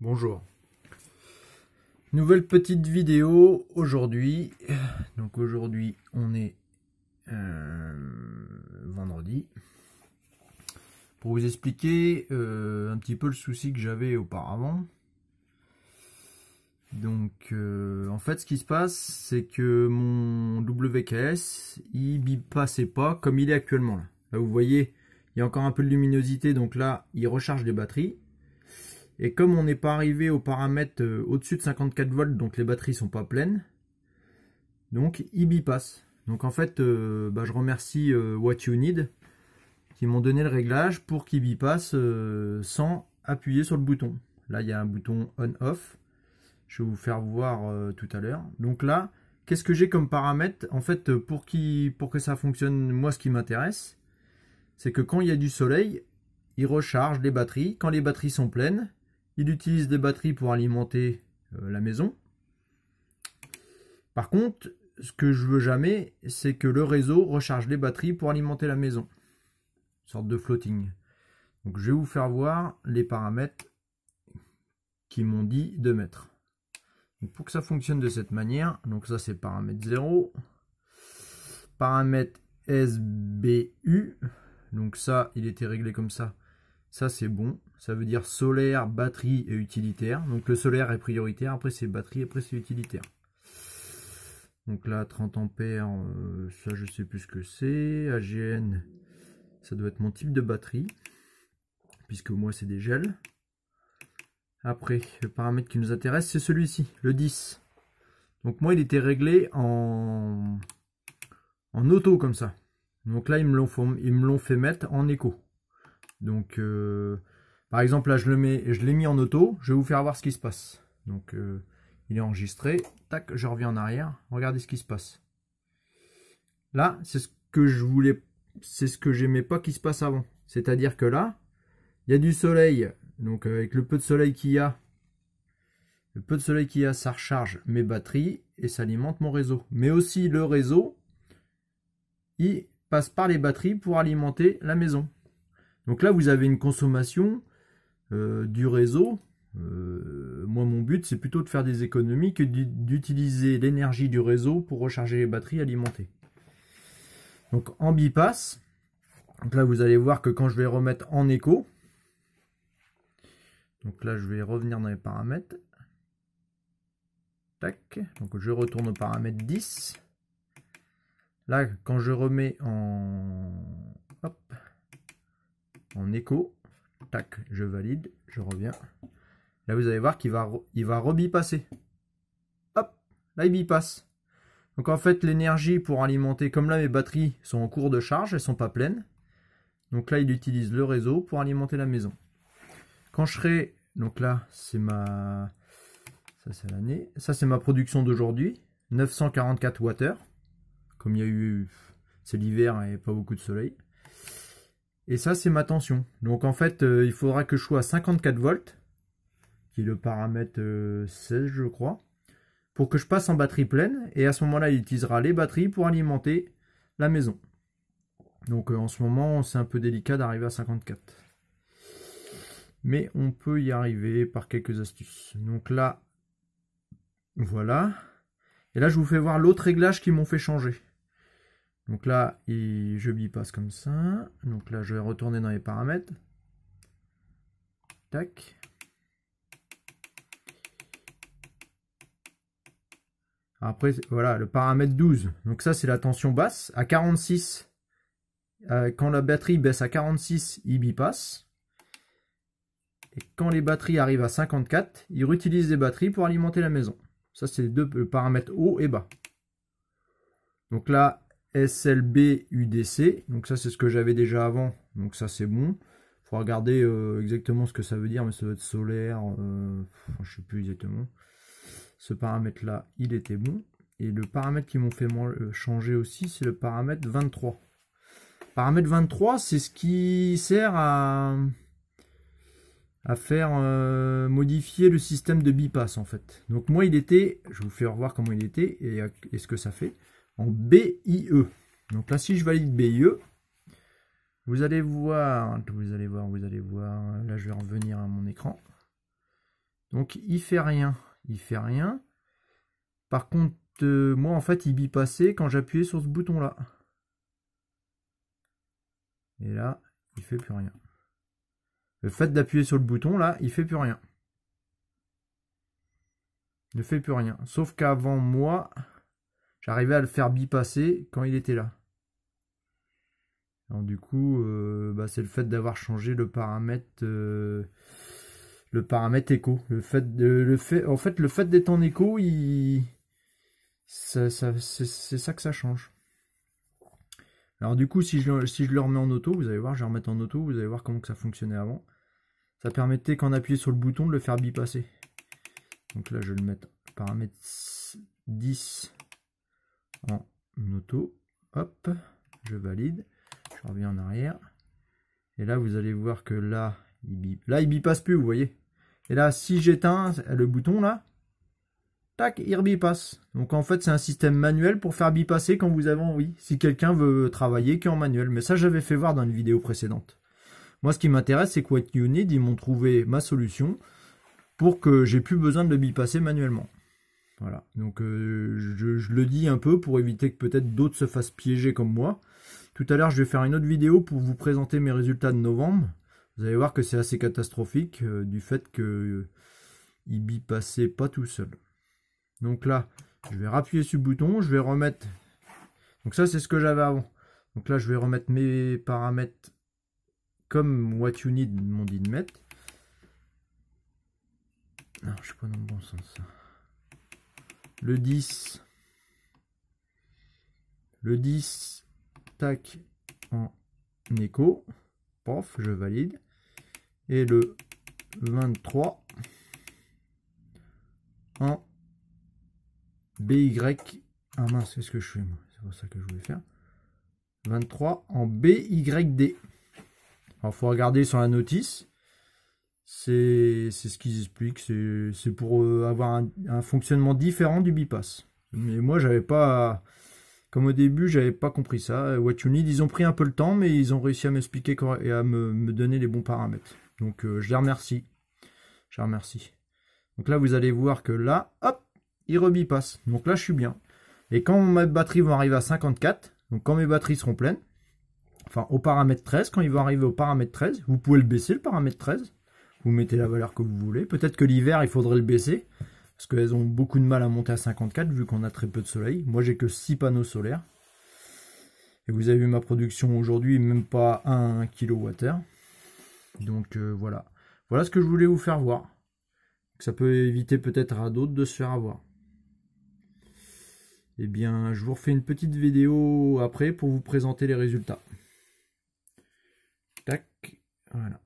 Bonjour. Nouvelle petite vidéo aujourd'hui. Donc aujourd'hui on est vendredi. Pour vous expliquer un petit peu le souci que j'avais auparavant. Donc en fait ce qui se passe c'est que mon WKS il bypassait pas comme il est actuellement là. Là vous voyez il y a encore un peu de luminosité, donc là il recharge des batteries. Et comme on n'est pas arrivé au paramètre au-dessus de 54 volts, donc les batteries sont pas pleines, donc il bypass. Donc en fait, je remercie What You Need qui m'ont donné le réglage pour qu'il bypass sans appuyer sur le bouton. Là, il y a un bouton on-off. Je vais vous faire voir tout à l'heure. Donc là, qu'est-ce que j'ai comme paramètre? En fait, pour que ça fonctionne, moi, ce qui m'intéresse, c'est que quand il y a du soleil, il recharge les batteries. Quand les batteries sont pleines, il utilise des batteries pour alimenter la maison. Par contre, ce que je veux jamais, c'est que le réseau recharge les batteries pour alimenter la maison. Une sorte de floating. Donc je vais vous faire voir les paramètres qu'ils m'ont dit de mettre. Donc, pour que ça fonctionne de cette manière, donc ça c'est paramètre 0. Paramètre SBU. Donc ça, il était réglé comme ça. Ça c'est bon, ça veut dire solaire, batterie et utilitaire. Donc le solaire est prioritaire, après c'est batterie, après c'est utilitaire. Donc là 30 ampères, ça je sais plus ce que c'est. AGN, ça doit être mon type de batterie, puisque moi c'est des gels. Après, le paramètre qui nous intéresse c'est celui-ci, le 10. Donc moi il était réglé en auto comme ça. Donc là ils me l'ont fait mettre en éco. Donc par exemple là je l'ai mis en auto, je vais vous faire voir ce qui se passe. Donc il est enregistré, tac, je reviens en arrière, regardez ce qui se passe. Là, c'est ce que je voulais, c'est ce que j'aimais pas qui se passe avant. C'est-à-dire que là, il y a du soleil, donc avec le peu de soleil qu'il y a, ça recharge mes batteries et ça alimente mon réseau. Mais aussi le réseau, il passe par les batteries pour alimenter la maison. Donc là, vous avez une consommation du réseau. Moi, mon but, c'est plutôt de faire des économies que d'utiliser l'énergie du réseau pour recharger les batteries alimentées. Donc en bypass, donc là, vous allez voir que quand je vais remettre en éco, donc là, je vais revenir dans les paramètres. Tac, donc je retourne au paramètre 10. Là, quand je remets en éco, tac, je valide, je reviens. Là, vous allez voir qu'il va rebipasser. Hop, là, il bipasse. Donc, en fait, l'énergie pour alimenter, comme là, mes batteries sont en cours de charge, elles sont pas pleines. Donc là, il utilise le réseau pour alimenter la maison. Quand je serai, donc là, c'est ma, ça c'est l'année, ça c'est ma production d'aujourd'hui, 944 Wh. Comme il y a eu, c'est l'hiver et pas beaucoup de soleil. Et ça, c'est ma tension. Donc, en fait, il faudra que je sois à 54 volts, qui est le paramètre 16, je crois, pour que je passe en batterie pleine. Et à ce moment-là, il utilisera les batteries pour alimenter la maison. Donc, en ce moment, c'est un peu délicat d'arriver à 54. Mais on peut y arriver par quelques astuces. Donc là, voilà. Et là, je vous fais voir l'autre réglage qu'ils m'ont fait changer. Donc là, je bypasse comme ça. Donc là, je vais retourner dans les paramètres. Tac. Après, voilà, le paramètre 12. Donc ça, c'est la tension basse. À 46, quand la batterie baisse à 46, il bypass. Et quand les batteries arrivent à 54, il réutilise les batteries pour alimenter la maison. Ça, c'est le paramètre haut et bas. Donc là, SLB UDC. Donc ça, c'est ce que j'avais déjà avant. Donc ça, c'est bon. Il faut regarder exactement ce que ça veut dire, mais ça doit être solaire. Je ne sais plus exactement. Ce paramètre là, il était bon. Et le paramètre qui m'ont fait changer aussi, c'est le paramètre 23. Paramètre 23, c'est ce qui sert à faire modifier le système de bypass en fait. Donc moi il était, je vais vous faire voir comment il était et ce que ça fait, en BIE. Donc là si je valide BIE, vous allez voir, là je vais revenir à mon écran. Donc il fait rien. Il fait rien. Par contre, moi en fait il bipassait quand j'appuyais sur ce bouton là. Et là, il fait plus rien. Le fait d'appuyer sur le bouton là, il fait plus rien. Il ne fait plus rien. Sauf qu'avant moi, j'arrivais à le faire bipasser quand il était là. Alors du coup, c'est le fait d'avoir changé le paramètre écho. En fait, le fait d'être en écho, c'est ça que ça change. Alors du coup, si je le remets en auto, vous allez voir, je vais remettre en auto, vous allez voir comment que ça fonctionnait avant. Ça permettait qu'en appuyant sur le bouton de le faire bipasser. Donc là, je vais le mettre paramètre 10 en auto. Hop, je valide. Je reviens en arrière. Et là, vous allez voir que là, il bipasse plus, vous voyez. Et là, si j'éteins le bouton là, tac, il rebipasse. Donc en fait, c'est un système manuel pour faire bipasser quand vous avez envie. Si quelqu'un veut travailler qu'en manuel. Mais ça, j'avais fait voir dans une vidéo précédente. Moi, ce qui m'intéresse, c'est que What You Need, ils m'ont trouvé ma solution pour que j'ai plus besoin de le bipasser manuellement. Voilà. Donc je le dis un peu pour éviter que peut-être d'autres se fassent piéger comme moi. Tout à l'heure, je vais faire une autre vidéo pour vous présenter mes résultats de novembre. Vous allez voir que c'est assez catastrophique du fait qu'il bipassait pas tout seul. Donc là, je vais rappuyer sur le bouton, je vais remettre... Donc ça, c'est ce que j'avais avant. Donc là, je vais remettre mes paramètres comme What You Need m'ont dit de mettre. Alors, je suis pas dans le bon sens. Le 10. Le 10, tac, en écho. Pof, je valide. Et le 23 en BY. Ah mince, qu'est-ce que je fais moi? C'est pas ça que je voulais faire. 23 en BYD. Alors, il faut regarder sur la notice. C'est ce qu'ils expliquent. C'est pour avoir un fonctionnement différent du bipass. Mais moi, j'avais pas... Comme au début, j'avais pas compris ça. What You Need, ils ont pris un peu le temps, mais ils ont réussi à m'expliquer et à me donner les bons paramètres. Donc, je les remercie. Je les remercie. Donc là, vous allez voir que là, hop, il rebipasse. Donc là, je suis bien. Et quand mes batteries vont arriver à 54, donc quand mes batteries seront pleines, enfin au paramètre 13, quand ils vont arriver au paramètre 13, vous pouvez le baisser, le paramètre 13. Vous mettez la valeur que vous voulez. Peut-être que l'hiver, il faudrait le baisser. Parce qu'elles ont beaucoup de mal à monter à 54 vu qu'on a très peu de soleil. Moi, j'ai que 6 panneaux solaires. Et vous avez vu ma production aujourd'hui, même pas 1 kWh. Donc voilà. Voilà ce que je voulais vous faire voir. Ça peut éviter peut-être à d'autres de se faire avoir. Eh bien, je vous refais une petite vidéo après pour vous présenter les résultats. Tac, voilà.